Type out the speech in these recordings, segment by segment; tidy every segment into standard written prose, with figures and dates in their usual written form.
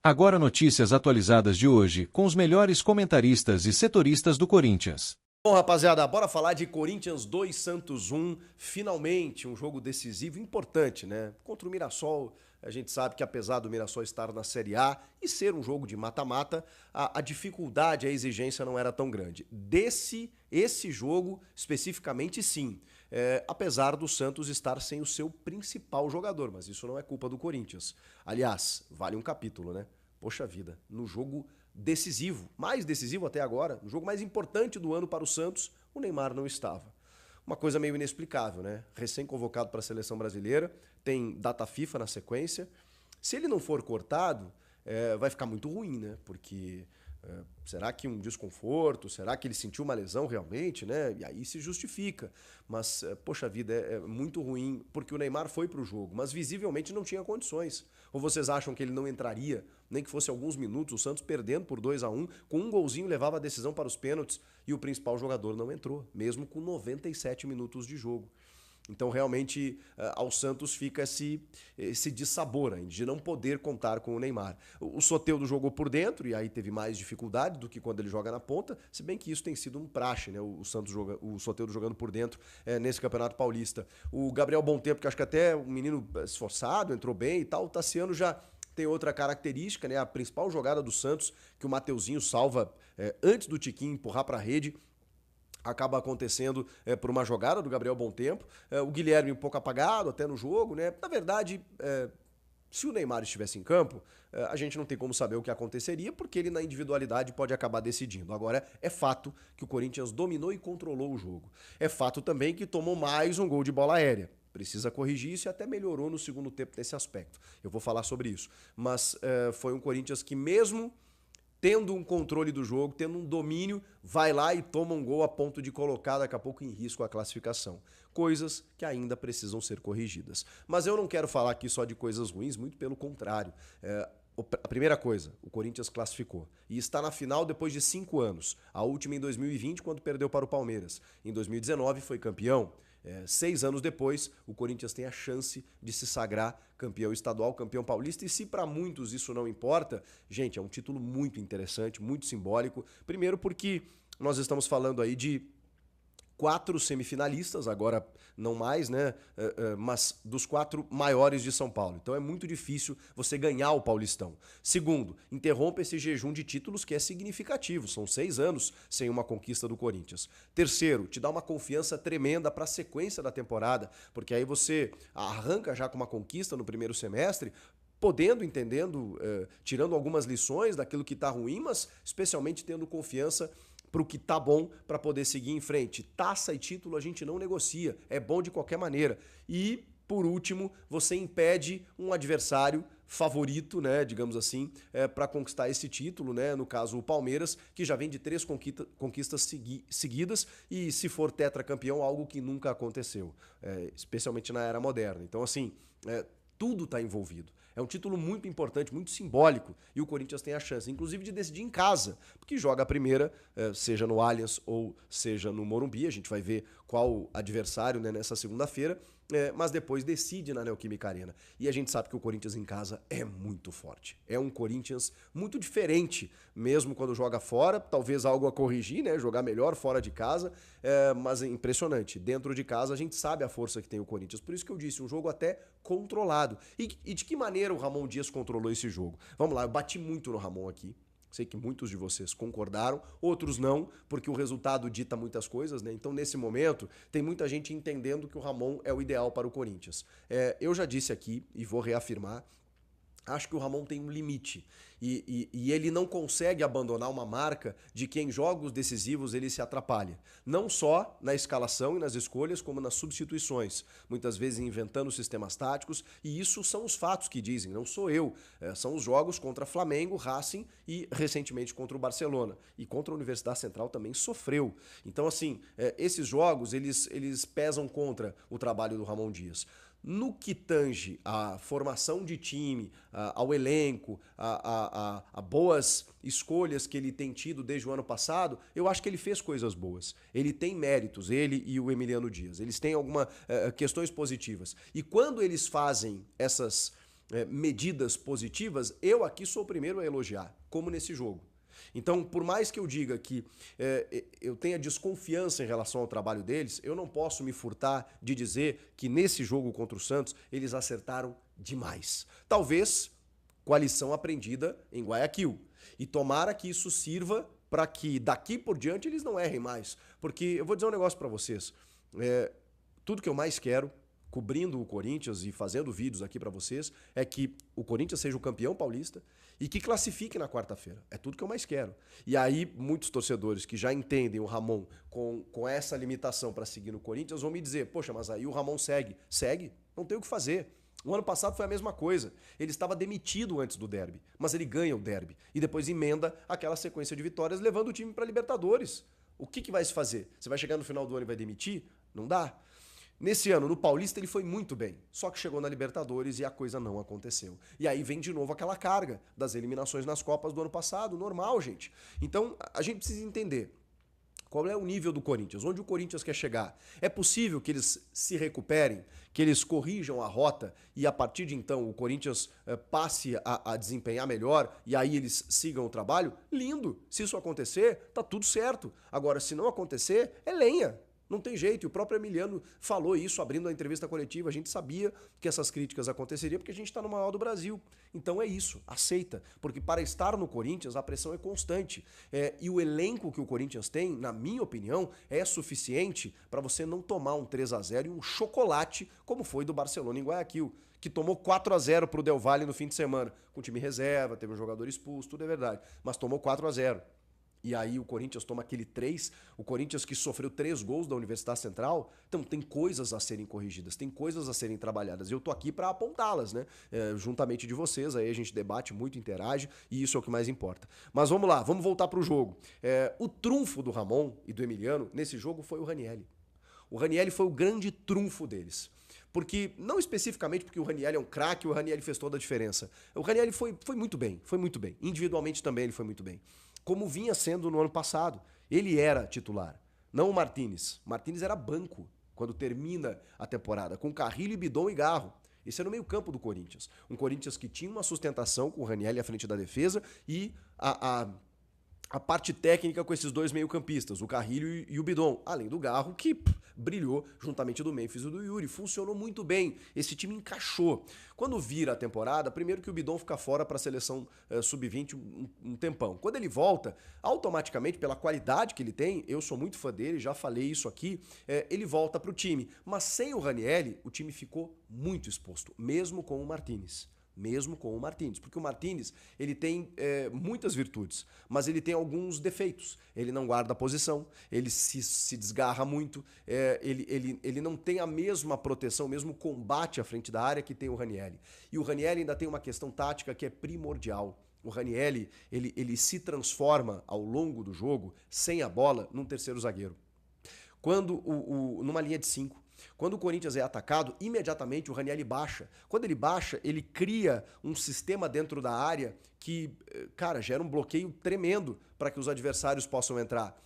Agora notícias atualizadas de hoje, com os melhores comentaristas e setoristas do Corinthians. Bom, rapaziada, bora falar de Corinthians 2, Santos 1. Finalmente, um jogo decisivo importante, né? Contra o Mirassol, a gente sabe que apesar do Mirassol estar na Série A e ser um jogo de mata-mata, a dificuldade, a exigência não era tão grande. Esse jogo, especificamente, sim. Apesar do Santos estar sem o seu principal jogador, mas isso não é culpa do Corinthians. Aliás, vale um capítulo, né? Poxa vida, no jogo decisivo, mais decisivo até agora, no jogo mais importante do ano para o Santos, o Neymar não estava. Uma coisa meio inexplicável, né? Recém-convocado para a seleção brasileira, tem data FIFA na sequência. Se ele não for cortado, vai ficar muito ruim, né? Porque será que um desconforto? Será que ele sentiu uma lesão realmente, né? E aí se justifica. Mas, poxa vida, é muito ruim, porque o Neymar foi para o jogo, mas visivelmente não tinha condições. Ou vocês acham que ele não entraria, nem que fosse alguns minutos, o Santos perdendo por 2-1, com um golzinho levava a decisão para os pênaltis e o principal jogador não entrou, mesmo com 97 minutos de jogo. Então, realmente, ao Santos fica esse dissabor de não poder contar com o Neymar. O Soteldo jogou por dentro e aí teve mais dificuldade do que quando ele joga na ponta, se bem que isso tem sido um praxe, né? O Soteldo jogando por dentro nesse Campeonato Paulista. O Gabriel Bontempo, que acho que até um menino esforçado, entrou bem e tal. O Tassiano já tem outra característica, né? A principal jogada do Santos, que o Mateuzinho salva antes do Tiquinho empurrar para a rede, acaba acontecendo por uma jogada do Gabriel Bontempo. O Guilherme um pouco apagado até no jogo, né? Na verdade, se o Neymar estivesse em campo, a gente não tem como saber o que aconteceria, porque ele na individualidade pode acabar decidindo. Agora, é fato que o Corinthians dominou e controlou o jogo. É fato também que tomou mais um gol de bola aérea. Precisa corrigir isso e até melhorou no segundo tempo nesse aspecto. Eu vou falar sobre isso. Mas foi um Corinthians que mesmo tendo um controle do jogo, tendo um domínio, vai lá e toma um gol a ponto de colocar daqui a pouco em risco a classificação. Coisas que ainda precisam ser corrigidas. Mas eu não quero falar aqui só de coisas ruins, muito pelo contrário. A primeira coisa, o Corinthians classificou e está na final depois de 5 anos. A última em 2020, quando perdeu para o Palmeiras. Em 2019 foi campeão. 6 anos depois, o Corinthians tem a chance de se sagrar campeão estadual, campeão paulista. E se para muitos isso não importa, gente, é um título muito interessante, muito simbólico. Primeiro porque nós estamos falando aí de 4 semifinalistas, agora não mais, né? Mas dos 4 maiores de São Paulo. Então é muito difícil você ganhar o Paulistão. Segundo, interrompe esse jejum de títulos que é significativo. São 6 anos sem uma conquista do Corinthians. Terceiro, te dá uma confiança tremenda para a sequência da temporada, porque aí você arranca já com uma conquista no primeiro semestre, podendo, entendendo, tirando algumas lições daquilo que está ruim, mas especialmente tendo confiança para o que tá bom para poder seguir em frente. Taça e título a gente não negocia, é bom de qualquer maneira. E, por último, você impede um adversário favorito, né, digamos assim, para conquistar esse título, né, no caso o Palmeiras, que já vem de 3 conquistas seguidas e, se for tetracampeão, algo que nunca aconteceu, especialmente na era moderna. Então, assim, tudo está envolvido. É um título muito importante, muito simbólico, e o Corinthians tem a chance, inclusive, de decidir em casa, porque joga a primeira, seja no Allianz ou seja no Morumbi. A gente vai ver qual adversário, né, nessa segunda-feira, mas depois decide na Neoquímica Arena. E a gente sabe que o Corinthians em casa é muito forte. É um Corinthians muito diferente, mesmo quando joga fora, talvez algo a corrigir, né, jogar melhor fora de casa, mas é impressionante. Dentro de casa a gente sabe a força que tem o Corinthians, por isso que eu disse, um jogo até controlado. E de que maneira o Ramon Dias controlou esse jogo? Vamos lá, eu bati muito no Ramon aqui. Sei que muitos de vocês concordaram, outros não, porque o resultado dita muitas coisas, né? Então, nesse momento, tem muita gente entendendo que o Ramon é o ideal para o Corinthians. Eu já disse aqui e vou reafirmar, acho que o Ramon tem um limite e ele não consegue abandonar uma marca de que em jogos decisivos ele se atrapalha. Não só na escalação e nas escolhas, como nas substituições. Muitas vezes inventando sistemas táticos, e isso são os fatos que dizem, não sou eu. São os jogos contra Flamengo, Racing e recentemente contra o Barcelona. E contra a Universidade Central também sofreu. Então, assim, esses jogos eles pesam contra o trabalho do Ramon Dias. No que tange à formação de time, ao elenco, a boas escolhas que ele tem tido desde o ano passado, eu acho que ele fez coisas boas. Ele tem méritos, ele e o Emiliano Dias. Eles têm algumas questões positivas. E quando eles fazem essas medidas positivas, eu aqui sou o primeiro a elogiar, como nesse jogo. Então, por mais que eu diga que eu tenha desconfiança em relação ao trabalho deles, eu não posso me furtar de dizer que nesse jogo contra o Santos eles acertaram demais. Talvez com a lição aprendida em Guayaquil. E tomara que isso sirva para que daqui por diante eles não errem mais. Porque eu vou dizer um negócio para vocês. Tudo que eu mais quero, cobrindo o Corinthians e fazendo vídeos aqui para vocês, é que o Corinthians seja o campeão paulista e que classifique na quarta-feira. É tudo que eu mais quero. E aí, muitos torcedores que já entendem o Ramon com essa limitação para seguir no Corinthians vão me dizer, poxa, mas aí o Ramon segue. Segue? Não tem o que fazer. O ano passado foi a mesma coisa. Ele estava demitido antes do derby, mas ele ganha o derby e depois emenda aquela sequência de vitórias, levando o time para Libertadores. O que vai se fazer? Você vai chegar no final do ano e vai demitir? Não dá. Nesse ano, no Paulista, ele foi muito bem. Só que chegou na Libertadores e a coisa não aconteceu. E aí vem de novo aquela carga das eliminações nas Copas do ano passado. Normal, gente. Então, a gente precisa entender qual é o nível do Corinthians, onde o Corinthians quer chegar. É possível que eles se recuperem, que eles corrijam a rota e a partir de então o Corinthians passe a desempenhar melhor e aí eles sigam o trabalho? Lindo! Se isso acontecer, tá tudo certo. Agora, se não acontecer, é lenha. Não tem jeito, e o próprio Emiliano falou isso abrindo a entrevista coletiva. A gente sabia que essas críticas aconteceriam porque a gente está no maior do Brasil. Então é isso, aceita. Porque para estar no Corinthians a pressão é constante. E o elenco que o Corinthians tem, na minha opinião, é suficiente para você não tomar um 3-0 e um chocolate como foi do Barcelona em Guayaquil, que tomou 4-0 para o Del Valle no fim de semana. Com time reserva, teve um jogador expulso, tudo é verdade. Mas tomou 4-0. E aí o Corinthians toma aquele 3, o Corinthians que sofreu 3 gols da Universidade Central. Então tem coisas a serem corrigidas, tem coisas a serem trabalhadas. E eu tô aqui para apontá-las, né? Juntamente de vocês, aí a gente debate muito, interage, e isso é o que mais importa. Mas vamos lá, vamos voltar pro jogo. O trunfo do Ramon e do Emiliano nesse jogo foi o Ranielli. O Ranielli foi o grande trunfo deles. Porque, não especificamente porque o Ranielli é um craque, o Ranielli fez toda a diferença. O Ranielli foi muito bem, foi muito bem. Individualmente também ele foi muito bem. Como vinha sendo no ano passado. Ele era titular, não o Martínez. Martínez era banco quando termina a temporada, com Carrilho, Bidon e Garro. Esse era o meio-campo do Corinthians. Um Corinthians que tinha uma sustentação com o Ranielli à frente da defesa e a parte técnica com esses dois meio-campistas, o Carrilho e o Bidon, além do Garro, que brilhou juntamente do Memphis e do Yuri. Funcionou muito bem, esse time encaixou. Quando vira a temporada, primeiro que o Bidon fica fora para a seleção sub-20 um tempão. Quando ele volta, automaticamente, pela qualidade que ele tem, eu sou muito fã dele, já falei isso aqui, ele volta para o time. Mas sem o Ranielli, o time ficou muito exposto, mesmo com o Martínez. Mesmo com o Martínez, porque o Martínez ele tem muitas virtudes, mas ele tem alguns defeitos. Ele não guarda a posição, ele se desgarra muito, ele não tem a mesma proteção, o mesmo combate à frente da área que tem o Ranielli. E o Ranielli ainda tem uma questão tática que é primordial. O Ranielli ele se transforma ao longo do jogo, sem a bola, num terceiro zagueiro. Quando numa linha de 5. Quando o Corinthians é atacado, imediatamente o Ranielli baixa. Quando ele baixa, ele cria um sistema dentro da área que, cara, gera um bloqueio tremendo para que os adversários possam entrar.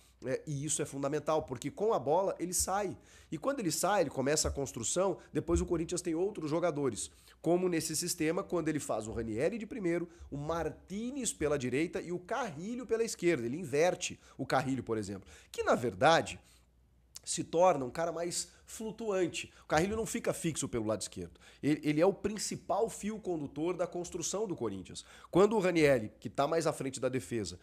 E isso é fundamental, porque com a bola ele sai. E quando ele sai, ele começa a construção, depois o Corinthians tem outros jogadores. Como nesse sistema, quando ele faz o Ranielli de primeiro, o Martínez pela direita e o Carrilho pela esquerda. Ele inverte o Carrilho, por exemplo. Que, na verdade, se torna um cara mais flutuante. O Carrilho não fica fixo pelo lado esquerdo. Ele é o principal fio condutor da construção do Corinthians. Quando o Ranielli, que está mais à frente da defesa,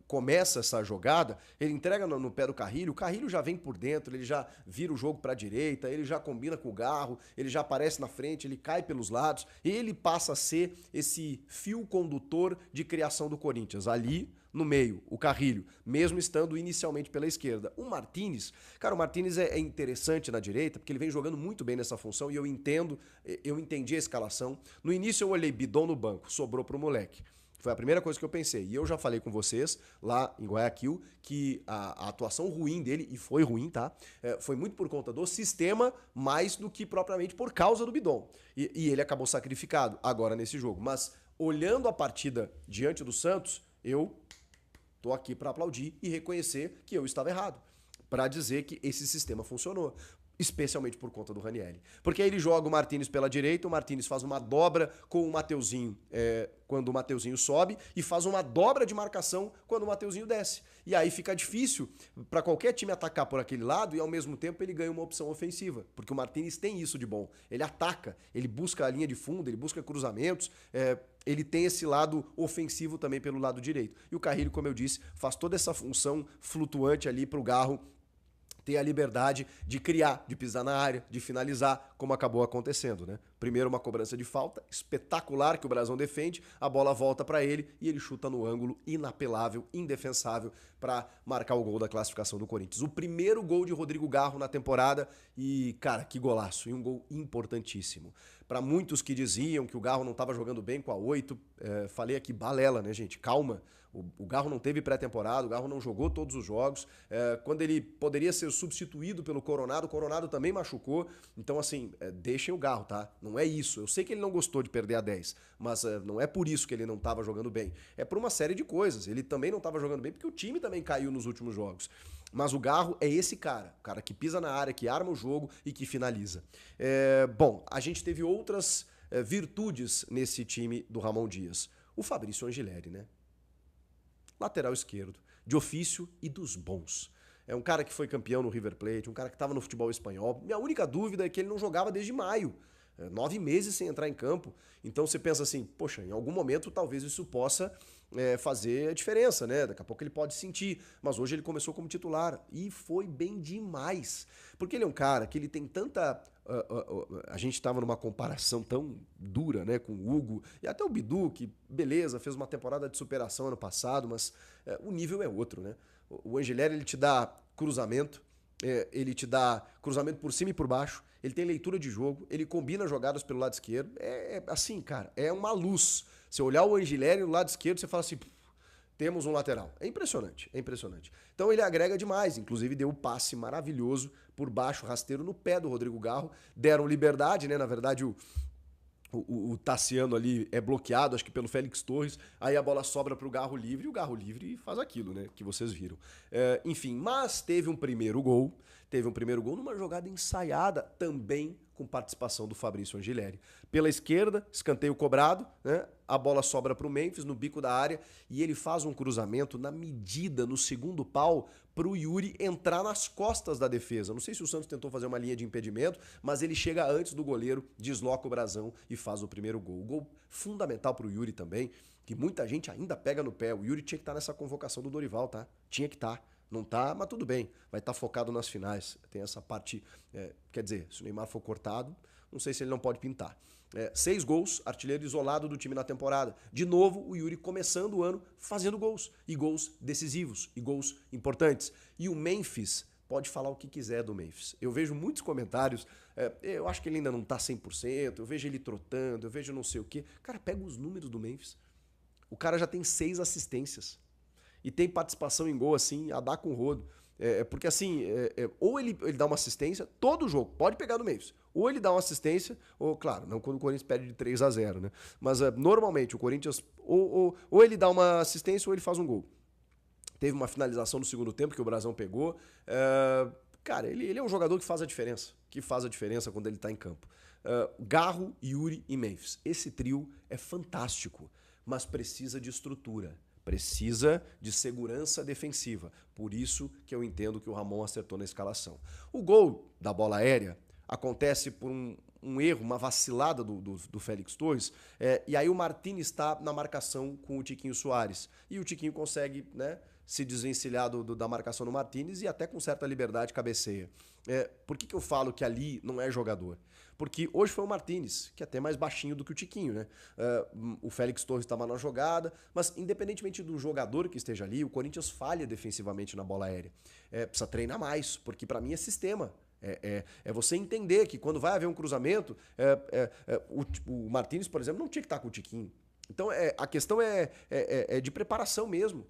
começa essa jogada, ele entrega no pé do Carrilho, o Carrilho já vem por dentro, ele já vira o jogo para a direita, ele já combina com o Garro, ele já aparece na frente, ele cai pelos lados, e ele passa a ser esse fio condutor de criação do Corinthians. Ali, no meio, o Carrilho, mesmo estando inicialmente pela esquerda. O Martínez, cara, o Martínez é interessante na direita, porque ele vem jogando muito bem nessa função e eu entendi a escalação. No início eu olhei Bidon no banco, sobrou pro moleque. Foi a primeira coisa que eu pensei. E eu já falei com vocês lá em Guayaquil que a atuação ruim dele, e foi ruim, tá? Foi muito por conta do sistema, mais do que propriamente por causa do Bidon. E ele acabou sacrificado agora nesse jogo. Mas olhando a partida diante do Santos, eu tô aqui para aplaudir e reconhecer que eu estava errado, para dizer que esse sistema funcionou. Especialmente por conta do Ranieri. Porque aí ele joga o Martínez pela direita, o Martínez faz uma dobra com o Mateuzinho quando o Mateuzinho sobe e faz uma dobra de marcação quando o Mateuzinho desce. E aí fica difícil para qualquer time atacar por aquele lado e ao mesmo tempo ele ganha uma opção ofensiva. Porque o Martínez tem isso de bom. Ele ataca, ele busca a linha de fundo, ele busca cruzamentos, ele tem esse lado ofensivo também pelo lado direito. E o Carrilho, como eu disse, faz toda essa função flutuante ali para o Garro ter a liberdade de criar, de pisar na área, de finalizar, como acabou acontecendo, né? Primeiro uma cobrança de falta espetacular que o Brasão defende, a bola volta para ele e ele chuta no ângulo inapelável, indefensável para marcar o gol da classificação do Corinthians. O primeiro gol de Rodrigo Garro na temporada e, cara, que golaço, e um gol importantíssimo. Para muitos que diziam que o Garro não estava jogando bem com a 8, falei aqui balela, né, gente? Calma. O Garro não teve pré-temporada, o Garro não jogou todos os jogos. Quando ele poderia ser substituído pelo Coronado, o Coronado também machucou. Então, assim, deixem o Garro, tá? Não é isso. Eu sei que ele não gostou de perder a 10, mas não é por isso que ele não estava jogando bem. É por uma série de coisas. Ele também não estava jogando bem porque o time também caiu nos últimos jogos. Mas o Garro é esse cara, o cara que pisa na área, que arma o jogo e que finaliza. Bom, a gente teve outras virtudes nesse time do Ramon Dias. O Fabrício Angileri, né? Lateral esquerdo, de ofício e dos bons. É um cara que foi campeão no River Plate, um cara que estava no futebol espanhol. Minha única dúvida é que ele não jogava desde maio. 9 meses sem entrar em campo. Então você pensa assim, poxa, em algum momento talvez isso possa fazer a diferença, né? Daqui a pouco ele pode sentir. Mas hoje ele começou como titular e foi bem demais. Porque ele é um cara que ele tem tanta... a gente estava numa comparação tão dura, né, com o Hugo e até o Bidu, que beleza, fez uma temporada de superação ano passado, mas o nível é outro, né? O Angileri, ele te dá cruzamento, ele te dá cruzamento por cima e por baixo, ele tem leitura de jogo, ele combina jogadas pelo lado esquerdo, assim, cara, é uma luz. Se olhar o Angileri no lado esquerdo, você fala assim, temos um lateral. É impressionante, é impressionante. Então ele agrega demais, inclusive deu um passe maravilhoso por baixo, rasteiro no pé do Rodrigo Garro, deram liberdade, né? Na verdade, o Tassiano ali é bloqueado, acho que pelo Félix Torres, aí a bola sobra para o Garro livre, e o Garro livre faz aquilo, né? Que vocês viram. Enfim, mas teve um primeiro gol numa jogada ensaiada também com participação do Fabrício Angileri. Pela esquerda, escanteio cobrado, né? A bola sobra para o Memphis no bico da área e ele faz um cruzamento na medida, no segundo pau, para o Yuri entrar nas costas da defesa. Não sei se o Santos tentou fazer uma linha de impedimento, mas ele chega antes do goleiro, desloca o brasão e faz o primeiro gol. O gol fundamental para o Yuri também, que muita gente ainda pega no pé. O Yuri tinha que estar nessa convocação do Dorival, tá? Tinha que estar. Não tá, mas tudo bem. Vai estar focado nas finais. Tem essa parte... quer dizer, se o Neymar for cortado, não sei se ele não pode pintar. 6 gols, artilheiro isolado do time na temporada. De novo, o Yuri começando o ano fazendo gols. E gols decisivos, e gols importantes. E o Memphis, pode falar o que quiser do Memphis. Eu vejo muitos comentários, eu acho que ele ainda não tá 100%, eu vejo ele trotando, eu vejo não sei o quê. Cara, pega os números do Memphis. O cara já tem 6 assistências. E tem participação em gol, assim, a dar com o rodo. Porque, assim, ou ele dá uma assistência, todo jogo, pode pegar no Memphis. Ou ele dá uma assistência, ou, claro, não quando o Corinthians perde de 3-0, né? Mas, normalmente, o Corinthians, ou ele dá uma assistência, ou ele faz um gol. Teve uma finalização no segundo tempo que o Brasão pegou. Cara, ele é um jogador que faz a diferença quando ele tá em campo. Garro, Yuri e Memphis. Esse trio é fantástico, mas precisa de estrutura. Precisa de segurança defensiva. Por isso que eu entendo que o Ramon acertou na escalação. O gol da bola aérea acontece por um erro, uma vacilada do Félix Torres, e aí o Martínez está na marcação com o Tiquinho Soares. E o Tiquinho consegue, né, se desvencilhar da marcação do Martínez e até com certa liberdade cabeceia. Por que eu falo que ali não é jogador? Porque hoje foi o Martínez, que é até mais baixinho do que o Tiquinho, né? O Félix Torres estava na jogada, mas independentemente do jogador que esteja ali, o Corinthians falha defensivamente na bola aérea. Precisa treinar mais, porque para mim é sistema. É você entender que quando vai haver um cruzamento, o Martínez, por exemplo, não tinha que estar com o Tiquinho. Então a questão é de preparação mesmo.